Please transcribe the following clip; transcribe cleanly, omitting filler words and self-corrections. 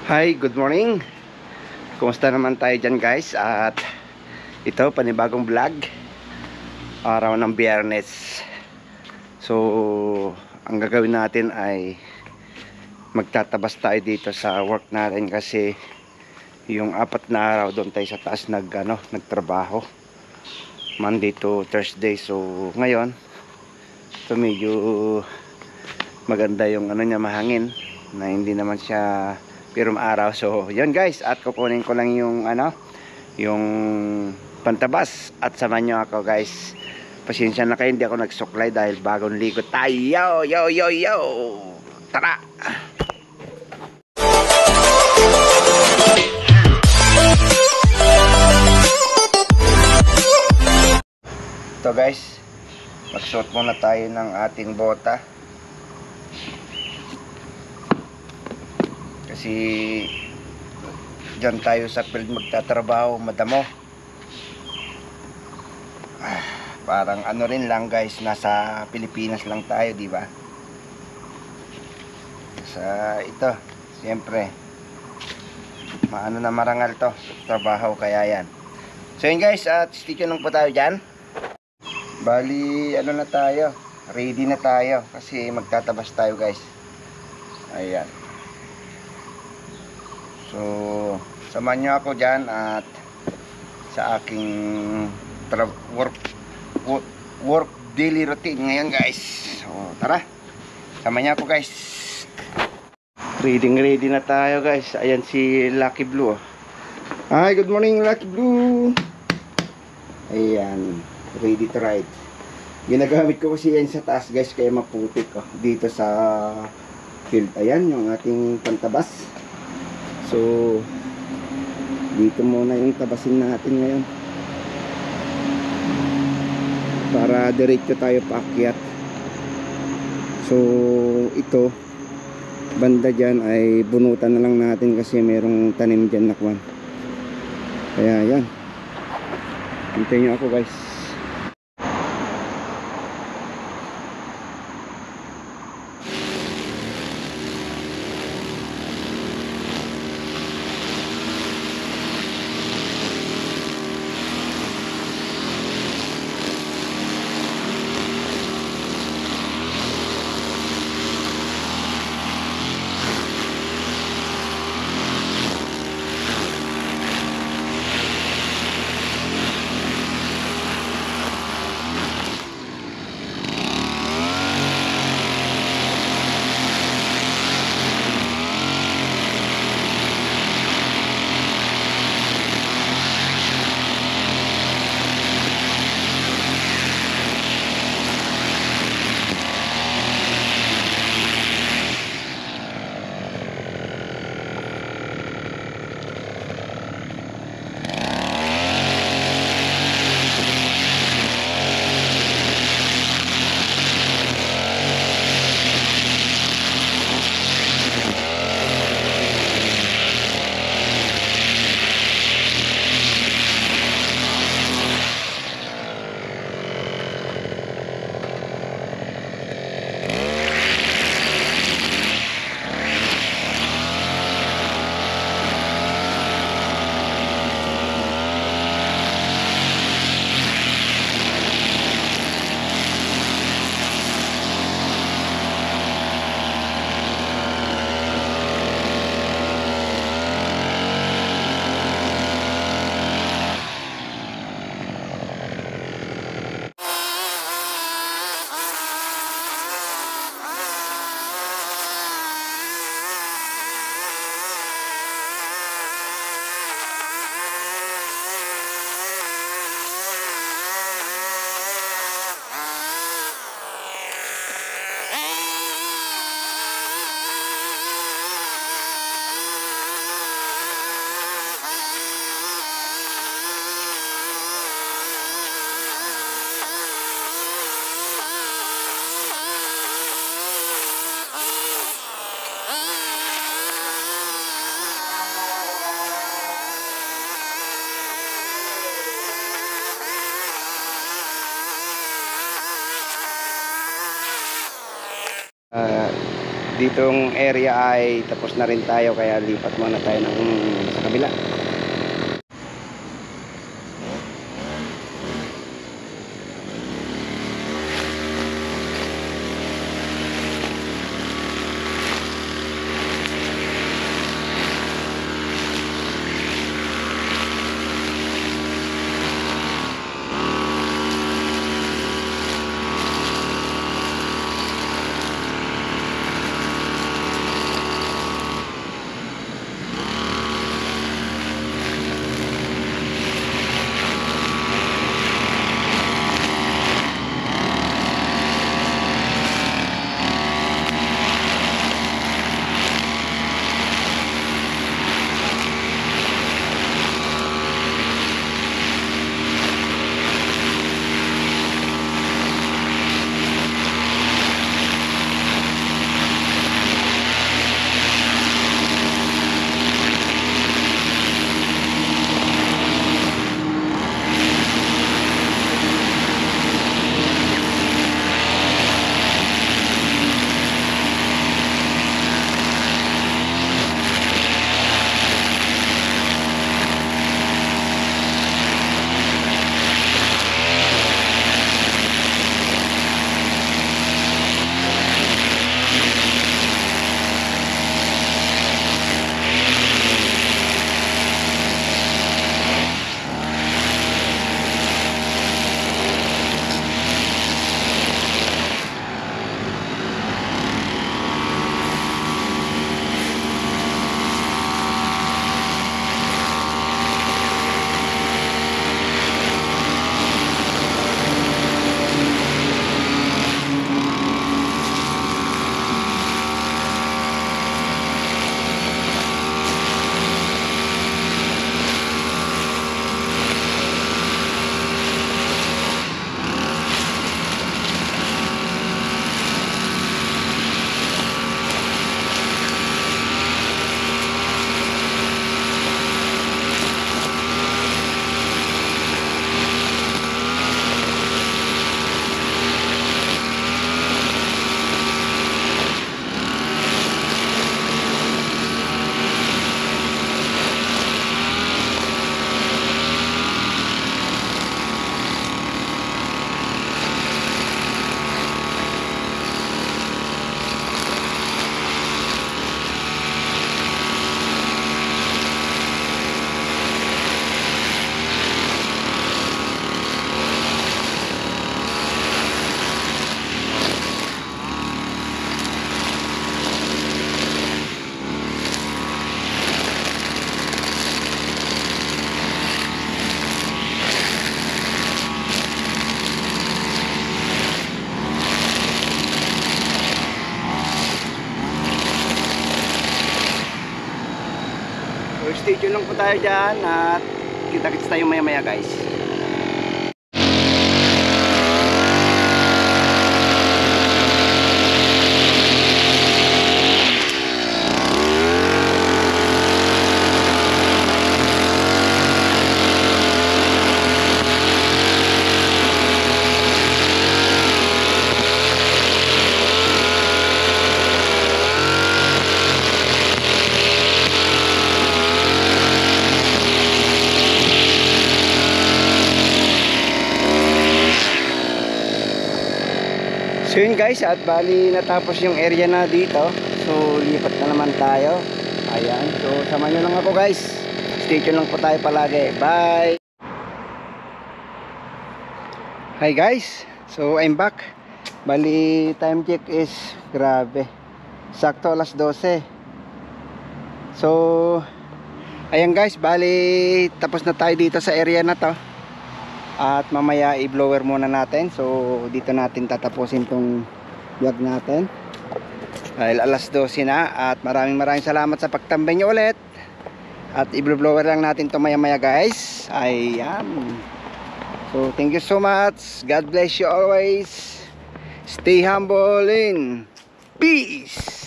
Hi, good morning. Kumusta naman tayo dyan guys? At ito, panibagong vlog. Araw ng Biyernes. So, ang gagawin natin ay magtatabas tayo dito sa work natin kasi yung 4 na araw doon tayo sa taas nagtrabaho. Monday to Thursday. So, ngayon, ito medyo maganda yung niya, mahangin na hindi naman siya pero maaraw. So yun guys, at kukunin ko lang yung yung pantabas at samahan nyo ako guys. Pasensya na kayo, hindi ako nagsuklay dahil bagong ligo tayo. Yo tara. Ito guys, magsuot muna tayo ng ating bota kasi dyan tayo sa field magtatrabaho, madamo. Parang rin lang guys, nasa Pilipinas lang tayo, di ba? Sa ito, siyempre na marangal to trabaho, kaya yan. So yun guys, at stay tuned lang po tayo dyan. Bali, na tayo, ready na tayo kasi magtatabas tayo guys. Ayan. So, samahan nyo ako dyan at sa aking work daily routine ngayon guys. So, tara. Samahan nyo ako guys. Ready na tayo guys. Ayan si Lucky Blue. Hi, good morning Lucky Blue. Ayan, ready to ride. Ginagamit ko kasi yan sa taas guys, kaya maputik dito sa field. Ayan, yung ating pantabas. So, dito muna yung tabasin natin ngayon para diretso tayo paakyat. So, ito banda dyan ay bunutan na lang natin kasi merong tanim dyan na kwan. Kaya yan, hintayin nyo ako guys. ditong area ay tapos na rin tayo, kaya lipat muna tayo ng sa kabila. So stay tuned lang po tayo dyan at kita-kits tayo maya maya guys. So yun guys, at bali natapos yung area na dito. So lipat na naman tayo. Ayan, so samahan nyo lang ako guys. Stay tuned lang po tayo palagi. Bye! Hi guys, so I'm back. Bali time check is grabe, sakto alas 12. So ayan guys, bali tapos na tayo dito sa area na to. At mamaya i-blower muna natin. So dito natin tatapusin tong vlog natin dahil alas 12 na. At maraming salamat sa pagtambay nyo ulit. At i-blower lang natin to maya maya guys. Ayan. So thank you so much. God bless you always. Stay humble in peace.